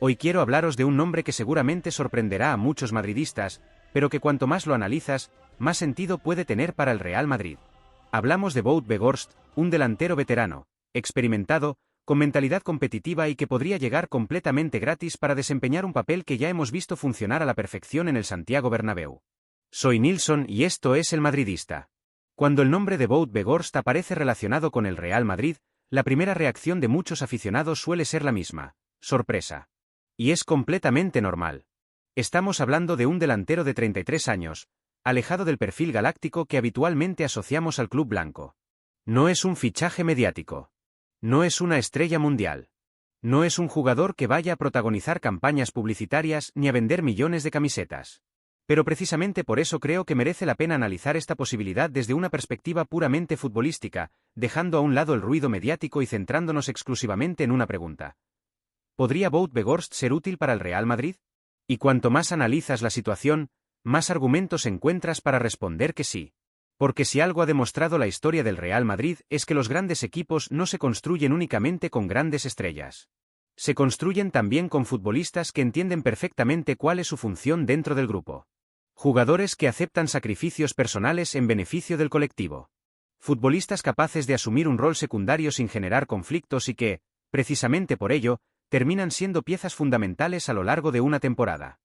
Hoy quiero hablaros de un nombre que seguramente sorprenderá a muchos madridistas, pero que cuanto más lo analizas, más sentido puede tener para el Real Madrid. Hablamos de Wout Weghorst, un delantero veterano, experimentado, con mentalidad competitiva y que podría llegar completamente gratis para desempeñar un papel que ya hemos visto funcionar a la perfección en el Santiago Bernabéu. Soy Nilsson y esto es El Madridista. Cuando el nombre de Wout Weghorst aparece relacionado con el Real Madrid, la primera reacción de muchos aficionados suele ser la misma: sorpresa. Y es completamente normal. Estamos hablando de un delantero de 33 años, alejado del perfil galáctico que habitualmente asociamos al club blanco. No es un fichaje mediático. No es una estrella mundial. No es un jugador que vaya a protagonizar campañas publicitarias ni a vender millones de camisetas. Pero precisamente por eso creo que merece la pena analizar esta posibilidad desde una perspectiva puramente futbolística, dejando a un lado el ruido mediático y centrándonos exclusivamente en una pregunta. ¿Podría Wout Weghorst ser útil para el Real Madrid? Y cuanto más analizas la situación, más argumentos encuentras para responder que sí. Porque si algo ha demostrado la historia del Real Madrid es que los grandes equipos no se construyen únicamente con grandes estrellas. Se construyen también con futbolistas que entienden perfectamente cuál es su función dentro del grupo. Jugadores que aceptan sacrificios personales en beneficio del colectivo. Futbolistas capaces de asumir un rol secundario sin generar conflictos y que, precisamente por ello, terminan siendo piezas fundamentales a lo largo de una temporada.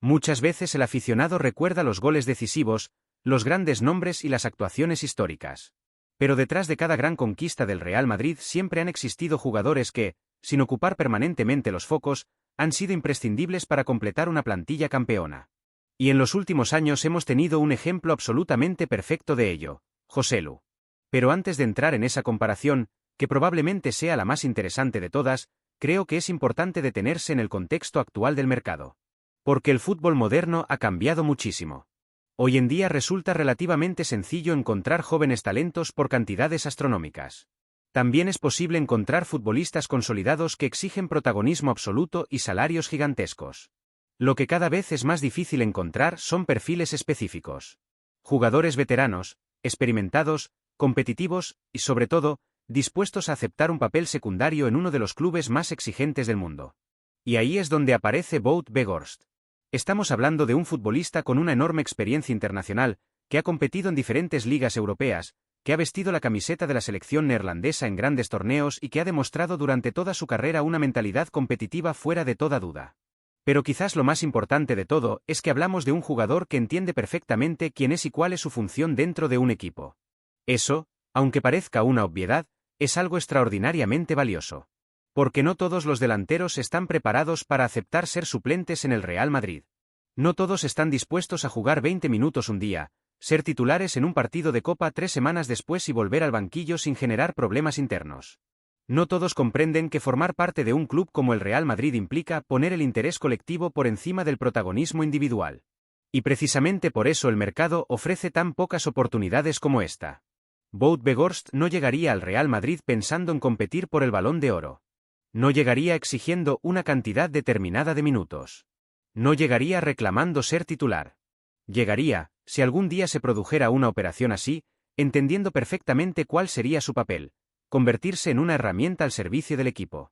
Muchas veces el aficionado recuerda los goles decisivos, los grandes nombres y las actuaciones históricas. Pero detrás de cada gran conquista del Real Madrid siempre han existido jugadores que, sin ocupar permanentemente los focos, han sido imprescindibles para completar una plantilla campeona. Y en los últimos años hemos tenido un ejemplo absolutamente perfecto de ello: Joselu. Pero antes de entrar en esa comparación, que probablemente sea la más interesante de todas, creo que es importante detenerse en el contexto actual del mercado. Porque el fútbol moderno ha cambiado muchísimo. Hoy en día resulta relativamente sencillo encontrar jóvenes talentos por cantidades astronómicas. También es posible encontrar futbolistas consolidados que exigen protagonismo absoluto y salarios gigantescos. Lo que cada vez es más difícil encontrar son perfiles específicos. Jugadores veteranos, experimentados, competitivos y, sobre todo, dispuestos a aceptar un papel secundario en uno de los clubes más exigentes del mundo. Y ahí es donde aparece Wout Weghorst. Estamos hablando de un futbolista con una enorme experiencia internacional, que ha competido en diferentes ligas europeas, que ha vestido la camiseta de la selección neerlandesa en grandes torneos y que ha demostrado durante toda su carrera una mentalidad competitiva fuera de toda duda. Pero quizás lo más importante de todo es que hablamos de un jugador que entiende perfectamente quién es y cuál es su función dentro de un equipo. Eso, aunque parezca una obviedad, es algo extraordinariamente valioso. Porque no todos los delanteros están preparados para aceptar ser suplentes en el Real Madrid. No todos están dispuestos a jugar 20 minutos un día, ser titulares en un partido de Copa 3 semanas después y volver al banquillo sin generar problemas internos. No todos comprenden que formar parte de un club como el Real Madrid implica poner el interés colectivo por encima del protagonismo individual. Y precisamente por eso el mercado ofrece tan pocas oportunidades como esta. Wout Weghorst no llegaría al Real Madrid pensando en competir por el Balón de Oro. No llegaría exigiendo una cantidad determinada de minutos. No llegaría reclamando ser titular. Llegaría, si algún día se produjera una operación así, entendiendo perfectamente cuál sería su papel: convertirse en una herramienta al servicio del equipo.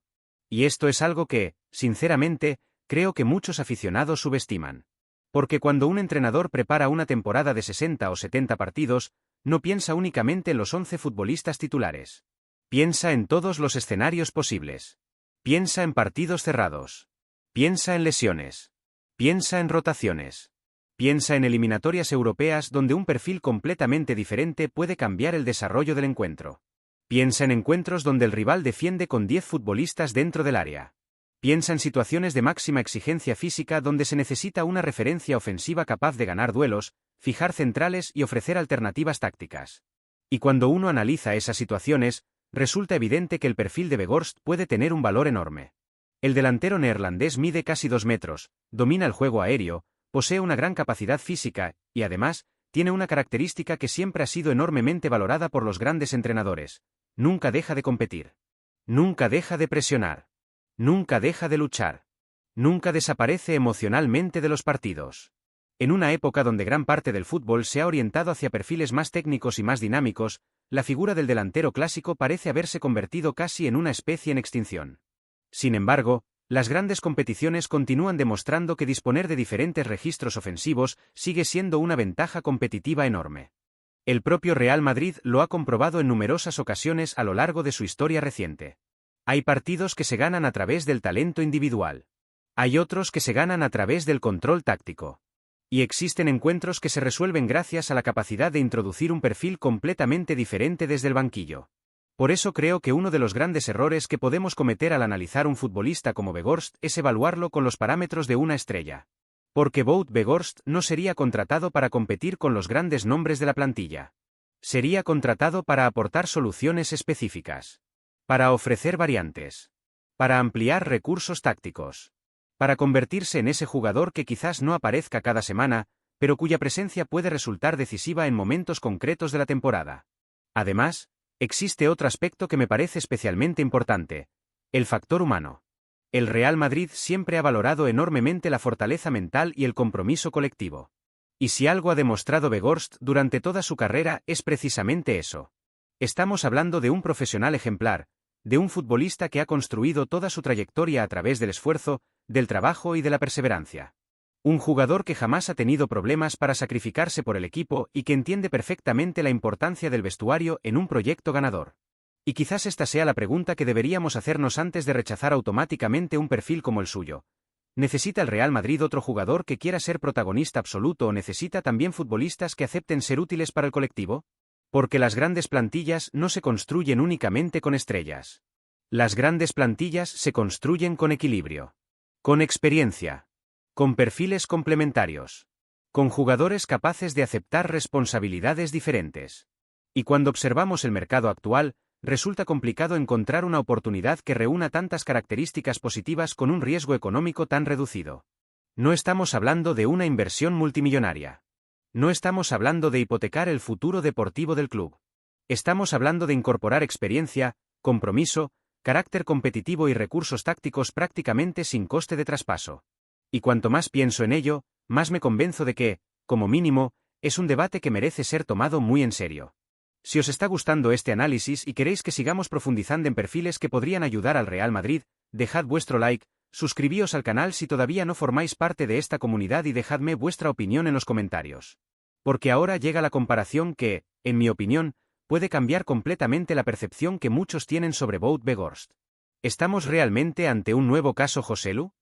Y esto es algo que, sinceramente, creo que muchos aficionados subestiman. Porque cuando un entrenador prepara una temporada de 60 o 70 partidos, no piensa únicamente en los 11 futbolistas titulares. Piensa en todos los escenarios posibles. Piensa en partidos cerrados. Piensa en lesiones. Piensa en rotaciones. Piensa en eliminatorias europeas donde un perfil completamente diferente puede cambiar el desarrollo del encuentro. Piensa en encuentros donde el rival defiende con 10 futbolistas dentro del área. Piensa en situaciones de máxima exigencia física donde se necesita una referencia ofensiva capaz de ganar duelos, fijar centrales y ofrecer alternativas tácticas. Y cuando uno analiza esas situaciones, resulta evidente que el perfil de Weghorst puede tener un valor enorme. El delantero neerlandés mide casi 2 metros, domina el juego aéreo, posee una gran capacidad física, y además, tiene una característica que siempre ha sido enormemente valorada por los grandes entrenadores: nunca deja de competir. Nunca deja de presionar. Nunca deja de luchar. Nunca desaparece emocionalmente de los partidos. En una época donde gran parte del fútbol se ha orientado hacia perfiles más técnicos y más dinámicos, la figura del delantero clásico parece haberse convertido casi en una especie en extinción. Sin embargo, Las grandes competiciones continúan demostrando que disponer de diferentes registros ofensivos sigue siendo una ventaja competitiva enorme. El propio Real Madrid lo ha comprobado en numerosas ocasiones a lo largo de su historia reciente. Hay partidos que se ganan a través del talento individual. Hay otros que se ganan a través del control táctico. Y existen encuentros que se resuelven gracias a la capacidad de introducir un perfil completamente diferente desde el banquillo. Por eso creo que uno de los grandes errores que podemos cometer al analizar un futbolista como Weghorst es evaluarlo con los parámetros de una estrella. Porque Wout Weghorst no sería contratado para competir con los grandes nombres de la plantilla. Sería contratado para aportar soluciones específicas. Para ofrecer variantes. Para ampliar recursos tácticos. Para convertirse en ese jugador que quizás no aparezca cada semana, pero cuya presencia puede resultar decisiva en momentos concretos de la temporada. Además, existe otro aspecto que me parece especialmente importante: el factor humano. El Real Madrid siempre ha valorado enormemente la fortaleza mental y el compromiso colectivo. Y si algo ha demostrado Weghorst durante toda su carrera es precisamente eso. Estamos hablando de un profesional ejemplar, de un futbolista que ha construido toda su trayectoria a través del esfuerzo, del trabajo y de la perseverancia. Un jugador que jamás ha tenido problemas para sacrificarse por el equipo y que entiende perfectamente la importancia del vestuario en un proyecto ganador. Y quizás esta sea la pregunta que deberíamos hacernos antes de rechazar automáticamente un perfil como el suyo. ¿Necesita el Real Madrid otro jugador que quiera ser protagonista absoluto o necesita también futbolistas que acepten ser útiles para el colectivo? Porque las grandes plantillas no se construyen únicamente con estrellas. Las grandes plantillas se construyen con equilibrio. Con experiencia. Con perfiles complementarios. Con jugadores capaces de aceptar responsabilidades diferentes. Y cuando observamos el mercado actual, resulta complicado encontrar una oportunidad que reúna tantas características positivas con un riesgo económico tan reducido. No estamos hablando de una inversión multimillonaria. No estamos hablando de hipotecar el futuro deportivo del club. Estamos hablando de incorporar experiencia, compromiso, carácter competitivo y recursos tácticos prácticamente sin coste de traspaso. Y cuanto más pienso en ello, más me convenzo de que, como mínimo, es un debate que merece ser tomado muy en serio. Si os está gustando este análisis y queréis que sigamos profundizando en perfiles que podrían ayudar al Real Madrid, dejad vuestro like, suscribíos al canal si todavía no formáis parte de esta comunidad y dejadme vuestra opinión en los comentarios. Porque ahora llega la comparación que, en mi opinión, puede cambiar completamente la percepción que muchos tienen sobre Wout Weghorst. ¿Estamos realmente ante un nuevo caso Joselu?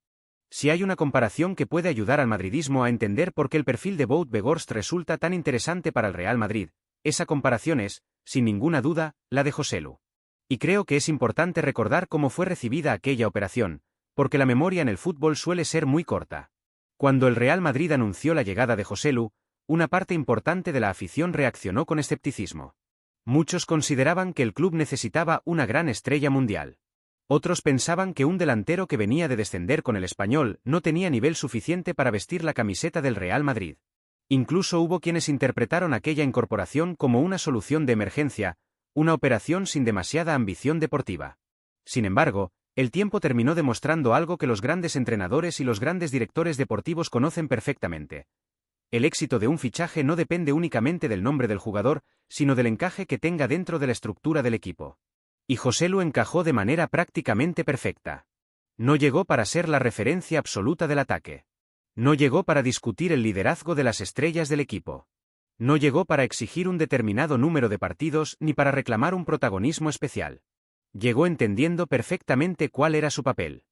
Si hay una comparación que puede ayudar al madridismo a entender por qué el perfil de Wout Weghorst resulta tan interesante para el Real Madrid, esa comparación es, sin ninguna duda, la de Joselu. Y creo que es importante recordar cómo fue recibida aquella operación, porque la memoria en el fútbol suele ser muy corta. Cuando el Real Madrid anunció la llegada de Joselu, una parte importante de la afición reaccionó con escepticismo. Muchos consideraban que el club necesitaba una gran estrella mundial. Otros pensaban que un delantero que venía de descender con el Español no tenía nivel suficiente para vestir la camiseta del Real Madrid. Incluso hubo quienes interpretaron aquella incorporación como una solución de emergencia, una operación sin demasiada ambición deportiva. Sin embargo, el tiempo terminó demostrando algo que los grandes entrenadores y los grandes directores deportivos conocen perfectamente. El éxito de un fichaje no depende únicamente del nombre del jugador, sino del encaje que tenga dentro de la estructura del equipo. Y Joselu encajó de manera prácticamente perfecta. No llegó para ser la referencia absoluta del ataque. No llegó para discutir el liderazgo de las estrellas del equipo. No llegó para exigir un determinado número de partidos ni para reclamar un protagonismo especial. Llegó entendiendo perfectamente cuál era su papel.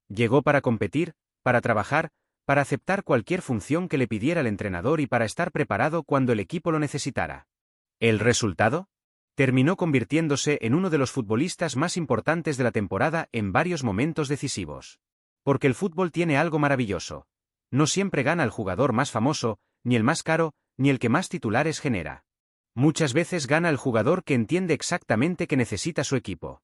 Llegó para competir, para trabajar, para aceptar cualquier función que le pidiera el entrenador y para estar preparado cuando el equipo lo necesitara. ¿El resultado? Terminó convirtiéndose en uno de los futbolistas más importantes de la temporada en varios momentos decisivos. Porque el fútbol tiene algo maravilloso. No siempre gana el jugador más famoso, ni el más caro, ni el que más titulares genera. Muchas veces gana el jugador que entiende exactamente qué necesita su equipo.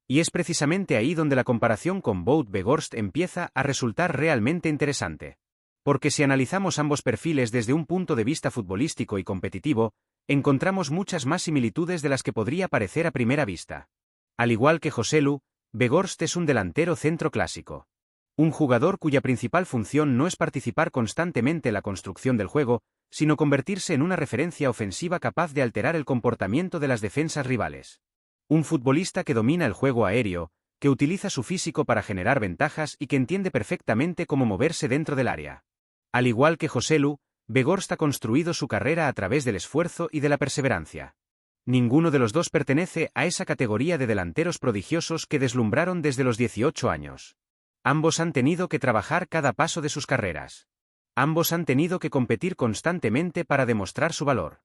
Y es precisamente ahí donde la comparación con Wout Weghorst empieza a resultar realmente interesante. Porque si analizamos ambos perfiles desde un punto de vista futbolístico y competitivo, encontramos muchas más similitudes de las que podría parecer a primera vista. Al igual que Joselu, Weghorst es un delantero centro clásico. Un jugador cuya principal función no es participar constantemente en la construcción del juego, sino convertirse en una referencia ofensiva capaz de alterar el comportamiento de las defensas rivales. Un futbolista que domina el juego aéreo, que utiliza su físico para generar ventajas y que entiende perfectamente cómo moverse dentro del área. Al igual que Joselu, Weghorst ha construido su carrera a través del esfuerzo y de la perseverancia. Ninguno de los dos pertenece a esa categoría de delanteros prodigiosos que deslumbraron desde los 18 años. Ambos han tenido que trabajar cada paso de sus carreras. Ambos han tenido que competir constantemente para demostrar su valor.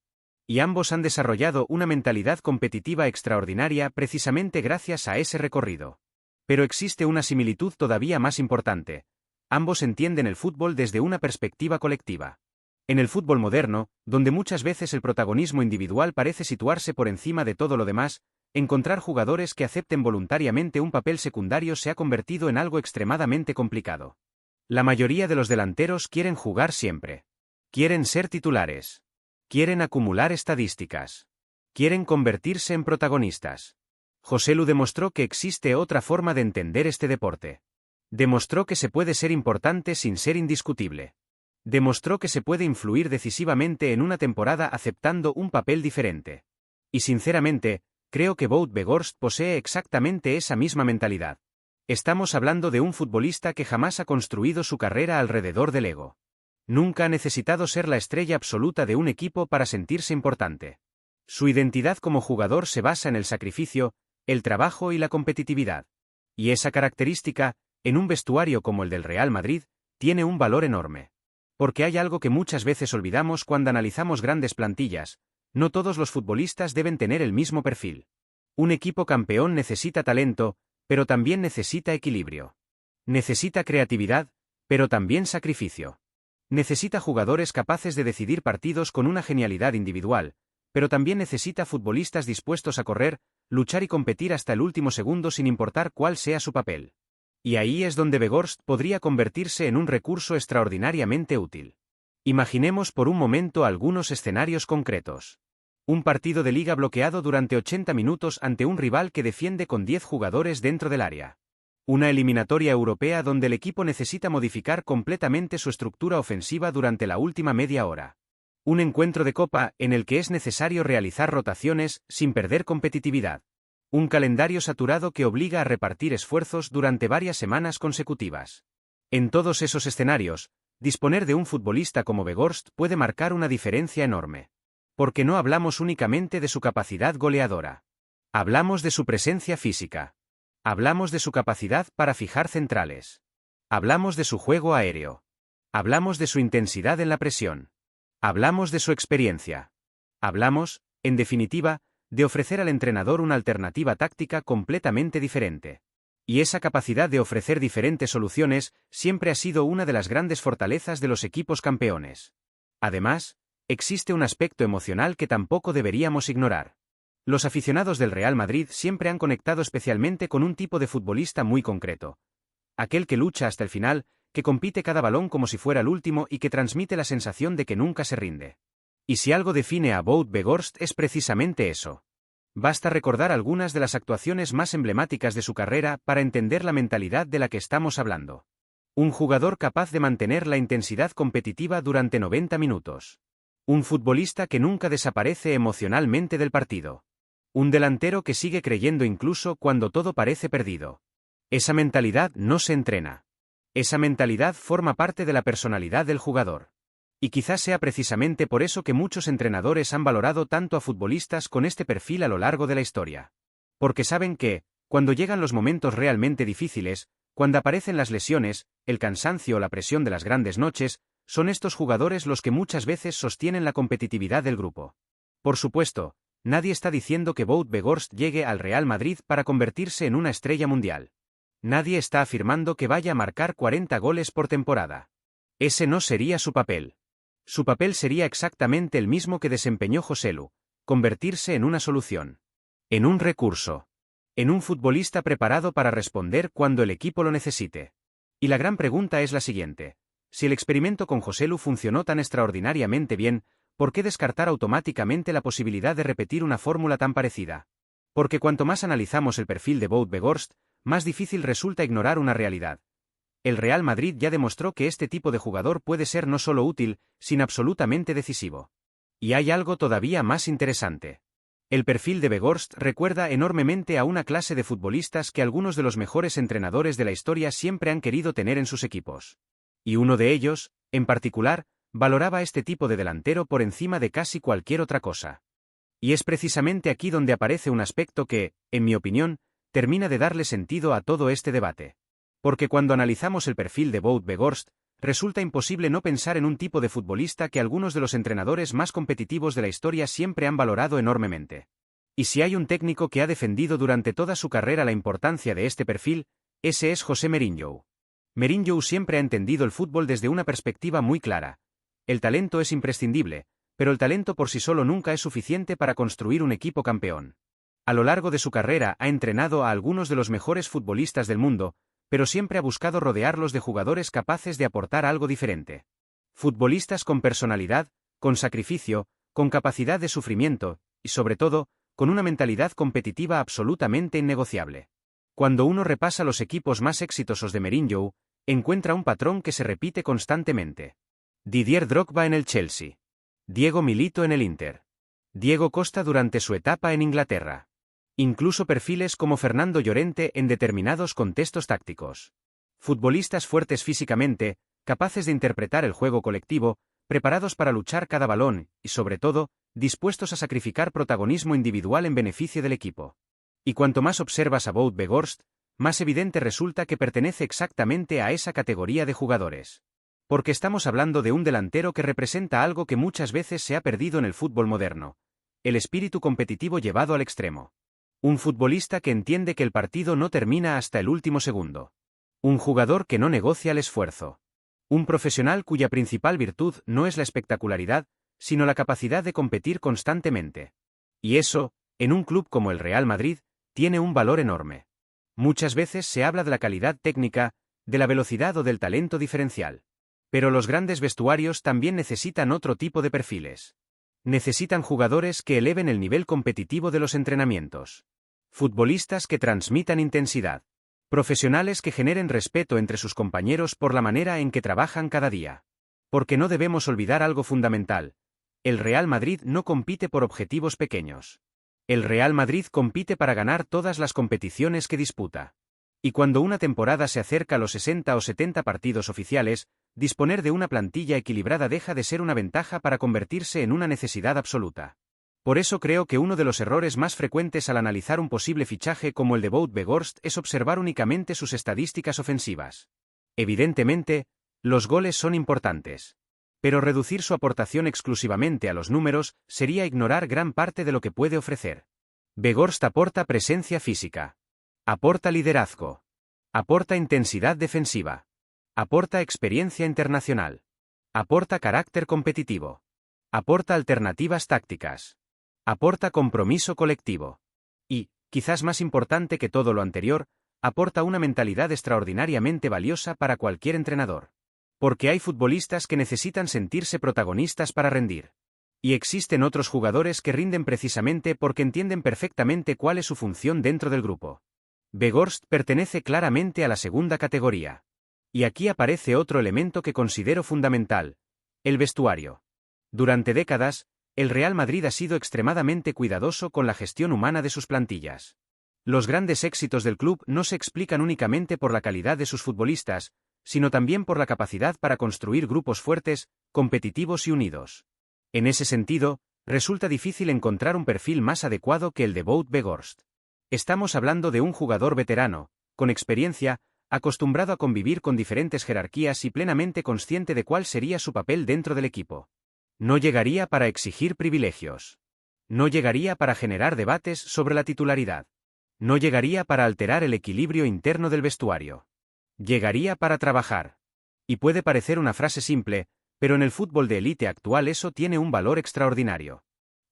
Y ambos han desarrollado una mentalidad competitiva extraordinaria precisamente gracias a ese recorrido. Pero existe una similitud todavía más importante. Ambos entienden el fútbol desde una perspectiva colectiva. En el fútbol moderno, donde muchas veces el protagonismo individual parece situarse por encima de todo lo demás, encontrar jugadores que acepten voluntariamente un papel secundario se ha convertido en algo extremadamente complicado. La mayoría de los delanteros quieren jugar siempre. Quieren ser titulares. Quieren acumular estadísticas. Quieren convertirse en protagonistas. Joselu demostró que existe otra forma de entender este deporte. Demostró que se puede ser importante sin ser indiscutible. Demostró que se puede influir decisivamente en una temporada aceptando un papel diferente. Y sinceramente, creo que Wout Weghorst posee exactamente esa misma mentalidad. Estamos hablando de un futbolista que jamás ha construido su carrera alrededor del ego. Nunca ha necesitado ser la estrella absoluta de un equipo para sentirse importante. Su identidad como jugador se basa en el sacrificio, el trabajo y la competitividad. Y esa característica, en un vestuario como el del Real Madrid, tiene un valor enorme. Porque hay algo que muchas veces olvidamos cuando analizamos grandes plantillas: no todos los futbolistas deben tener el mismo perfil. Un equipo campeón necesita talento, pero también necesita equilibrio. Necesita creatividad, pero también sacrificio. Necesita jugadores capaces de decidir partidos con una genialidad individual, pero también necesita futbolistas dispuestos a correr, luchar y competir hasta el último segundo sin importar cuál sea su papel. Y ahí es donde Weghorst podría convertirse en un recurso extraordinariamente útil. Imaginemos por un momento algunos escenarios concretos. Un partido de liga bloqueado durante 80 minutos ante un rival que defiende con 10 jugadores dentro del área. Una eliminatoria europea donde el equipo necesita modificar completamente su estructura ofensiva durante la última media hora. Un encuentro de copa en el que es necesario realizar rotaciones sin perder competitividad. Un calendario saturado que obliga a repartir esfuerzos durante varias semanas consecutivas. En todos esos escenarios, disponer de un futbolista como Weghorst puede marcar una diferencia enorme. Porque no hablamos únicamente de su capacidad goleadora. Hablamos de su presencia física. Hablamos de su capacidad para fijar centrales. Hablamos de su juego aéreo. Hablamos de su intensidad en la presión. Hablamos de su experiencia. Hablamos, en definitiva, de ofrecer al entrenador una alternativa táctica completamente diferente. Y esa capacidad de ofrecer diferentes soluciones siempre ha sido una de las grandes fortalezas de los equipos campeones. Además, existe un aspecto emocional que tampoco deberíamos ignorar. Los aficionados del Real Madrid siempre han conectado especialmente con un tipo de futbolista muy concreto. Aquel que lucha hasta el final, que compite cada balón como si fuera el último y que transmite la sensación de que nunca se rinde. Y si algo define a Wout Weghorst es precisamente eso. Basta recordar algunas de las actuaciones más emblemáticas de su carrera para entender la mentalidad de la que estamos hablando. Un jugador capaz de mantener la intensidad competitiva durante 90 minutos. Un futbolista que nunca desaparece emocionalmente del partido. Un delantero que sigue creyendo incluso cuando todo parece perdido. Esa mentalidad no se entrena. Esa mentalidad forma parte de la personalidad del jugador. Y quizás sea precisamente por eso que muchos entrenadores han valorado tanto a futbolistas con este perfil a lo largo de la historia. Porque saben que, cuando llegan los momentos realmente difíciles, cuando aparecen las lesiones, el cansancio o la presión de las grandes noches, son estos jugadores los que muchas veces sostienen la competitividad del grupo. Por supuesto, nadie está diciendo que Wout Weghorst llegue al Real Madrid para convertirse en una estrella mundial. Nadie está afirmando que vaya a marcar 40 goles por temporada. Ese no sería su papel. Su papel sería exactamente el mismo que desempeñó Joselu: convertirse en una solución. En un recurso. En un futbolista preparado para responder cuando el equipo lo necesite. Y la gran pregunta es la siguiente: si el experimento con Joselu funcionó tan extraordinariamente bien, ¿por qué descartar automáticamente la posibilidad de repetir una fórmula tan parecida? Porque cuanto más analizamos el perfil de Wout Weghorst, más difícil resulta ignorar una realidad. El Real Madrid ya demostró que este tipo de jugador puede ser no solo útil, sino absolutamente decisivo. Y hay algo todavía más interesante. El perfil de Weghorst recuerda enormemente a una clase de futbolistas que algunos de los mejores entrenadores de la historia siempre han querido tener en sus equipos. Y uno de ellos, en particular, valoraba este tipo de delantero por encima de casi cualquier otra cosa. Y es precisamente aquí donde aparece un aspecto que, en mi opinión, termina de darle sentido a todo este debate. Porque cuando analizamos el perfil de Wout Weghorst, resulta imposible no pensar en un tipo de futbolista que algunos de los entrenadores más competitivos de la historia siempre han valorado enormemente. Y si hay un técnico que ha defendido durante toda su carrera la importancia de este perfil, ese es José Mourinho. Mourinho siempre ha entendido el fútbol desde una perspectiva muy clara. El talento es imprescindible, pero el talento por sí solo nunca es suficiente para construir un equipo campeón. A lo largo de su carrera ha entrenado a algunos de los mejores futbolistas del mundo, pero siempre ha buscado rodearlos de jugadores capaces de aportar algo diferente. Futbolistas con personalidad, con sacrificio, con capacidad de sufrimiento, y sobre todo, con una mentalidad competitiva absolutamente innegociable. Cuando uno repasa los equipos más exitosos de Mourinho, encuentra un patrón que se repite constantemente. Didier Drogba en el Chelsea. Diego Milito en el Inter. Diego Costa durante su etapa en Inglaterra. Incluso perfiles como Fernando Llorente en determinados contextos tácticos. Futbolistas fuertes físicamente, capaces de interpretar el juego colectivo, preparados para luchar cada balón, y sobre todo, dispuestos a sacrificar protagonismo individual en beneficio del equipo. Y cuanto más observas a Wout Weghorst, más evidente resulta que pertenece exactamente a esa categoría de jugadores. Porque estamos hablando de un delantero que representa algo que muchas veces se ha perdido en el fútbol moderno: el espíritu competitivo llevado al extremo. Un futbolista que entiende que el partido no termina hasta el último segundo. Un jugador que no negocia el esfuerzo. Un profesional cuya principal virtud no es la espectacularidad, sino la capacidad de competir constantemente. Y eso, en un club como el Real Madrid, tiene un valor enorme. Muchas veces se habla de la calidad técnica, de la velocidad o del talento diferencial. Pero los grandes vestuarios también necesitan otro tipo de perfiles. Necesitan jugadores que eleven el nivel competitivo de los entrenamientos. Futbolistas que transmitan intensidad. Profesionales que generen respeto entre sus compañeros por la manera en que trabajan cada día. Porque no debemos olvidar algo fundamental: el Real Madrid no compite por objetivos pequeños. El Real Madrid compite para ganar todas las competiciones que disputa. Y cuando una temporada se acerca a los 60 o 70 partidos oficiales, disponer de una plantilla equilibrada deja de ser una ventaja para convertirse en una necesidad absoluta. Por eso creo que uno de los errores más frecuentes al analizar un posible fichaje como el de Wout Weghorst es observar únicamente sus estadísticas ofensivas. Evidentemente, los goles son importantes. Pero reducir su aportación exclusivamente a los números sería ignorar gran parte de lo que puede ofrecer. Weghorst aporta presencia física. Aporta liderazgo. Aporta intensidad defensiva. Aporta experiencia internacional. Aporta carácter competitivo. Aporta alternativas tácticas. Aporta compromiso colectivo. Y, quizás más importante que todo lo anterior, aporta una mentalidad extraordinariamente valiosa para cualquier entrenador. Porque hay futbolistas que necesitan sentirse protagonistas para rendir. Y existen otros jugadores que rinden precisamente porque entienden perfectamente cuál es su función dentro del grupo. Weghorst pertenece claramente a la segunda categoría. Y aquí aparece otro elemento que considero fundamental: el vestuario. Durante décadas, el Real Madrid ha sido extremadamente cuidadoso con la gestión humana de sus plantillas. Los grandes éxitos del club no se explican únicamente por la calidad de sus futbolistas, sino también por la capacidad para construir grupos fuertes, competitivos y unidos. En ese sentido, resulta difícil encontrar un perfil más adecuado que el de Wout Weghorst. Estamos hablando de un jugador veterano, con experiencia, acostumbrado a convivir con diferentes jerarquías y plenamente consciente de cuál sería su papel dentro del equipo. No llegaría para exigir privilegios. No llegaría para generar debates sobre la titularidad. No llegaría para alterar el equilibrio interno del vestuario. Llegaría para trabajar. Y puede parecer una frase simple, pero en el fútbol de élite actual eso tiene un valor extraordinario.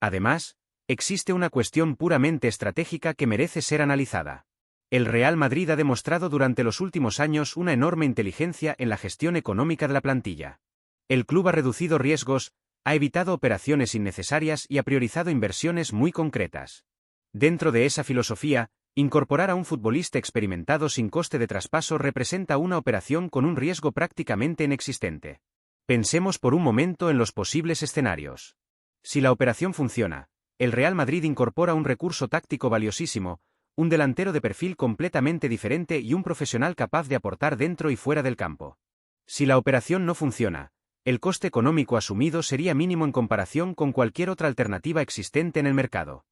Además, existe una cuestión puramente estratégica que merece ser analizada. El Real Madrid ha demostrado durante los últimos años una enorme inteligencia en la gestión económica de la plantilla. El club ha reducido riesgos, ha evitado operaciones innecesarias y ha priorizado inversiones muy concretas. Dentro de esa filosofía, incorporar a un futbolista experimentado sin coste de traspaso representa una operación con un riesgo prácticamente inexistente. Pensemos por un momento en los posibles escenarios. Si la operación funciona, el Real Madrid incorpora un recurso táctico valiosísimo, un delantero de perfil completamente diferente y un profesional capaz de aportar dentro y fuera del campo. Si la operación no funciona, el coste económico asumido sería mínimo en comparación con cualquier otra alternativa existente en el mercado.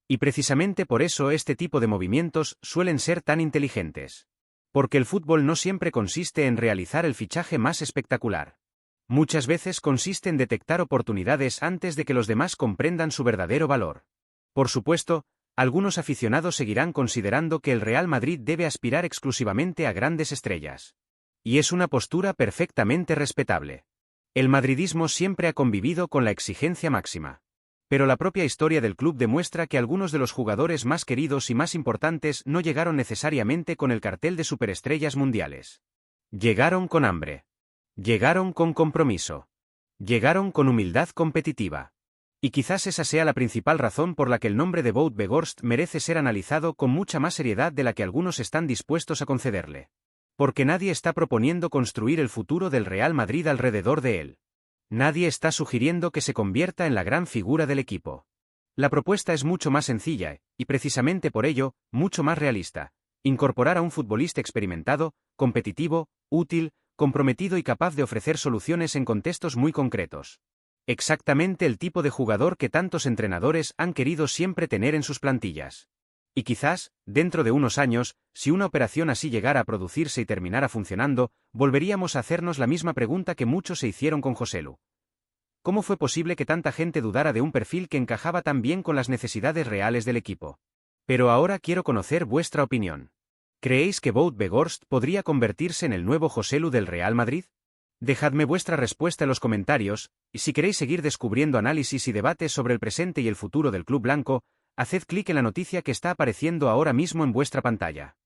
Y precisamente por eso este tipo de movimientos suelen ser tan inteligentes. Porque el fútbol no siempre consiste en realizar el fichaje más espectacular. Muchas veces consiste en detectar oportunidades antes de que los demás comprendan su verdadero valor. Por supuesto, algunos aficionados seguirán considerando que el Real Madrid debe aspirar exclusivamente a grandes estrellas. Y es una postura perfectamente respetable. El madridismo siempre ha convivido con la exigencia máxima. Pero la propia historia del club demuestra que algunos de los jugadores más queridos y más importantes no llegaron necesariamente con el cartel de superestrellas mundiales. Llegaron con hambre. Llegaron con compromiso. Llegaron con humildad competitiva. Y quizás esa sea la principal razón por la que el nombre de Wout Weghorst merece ser analizado con mucha más seriedad de la que algunos están dispuestos a concederle. Porque nadie está proponiendo construir el futuro del Real Madrid alrededor de él. Nadie está sugiriendo que se convierta en la gran figura del equipo. La propuesta es mucho más sencilla, y precisamente por ello, mucho más realista. Incorporar a un futbolista experimentado, competitivo, útil, comprometido y capaz de ofrecer soluciones en contextos muy concretos. Exactamente el tipo de jugador que tantos entrenadores han querido siempre tener en sus plantillas. Y quizás, dentro de unos años, si una operación así llegara a producirse y terminara funcionando, volveríamos a hacernos la misma pregunta que muchos se hicieron con Joselu. ¿Cómo fue posible que tanta gente dudara de un perfil que encajaba tan bien con las necesidades reales del equipo? Pero ahora quiero conocer vuestra opinión. ¿Creéis que Wout Weghorst podría convertirse en el nuevo Joselu del Real Madrid? Dejadme vuestra respuesta en los comentarios, y si queréis seguir descubriendo análisis y debates sobre el presente y el futuro del club blanco, haced clic en la noticia que está apareciendo ahora mismo en vuestra pantalla.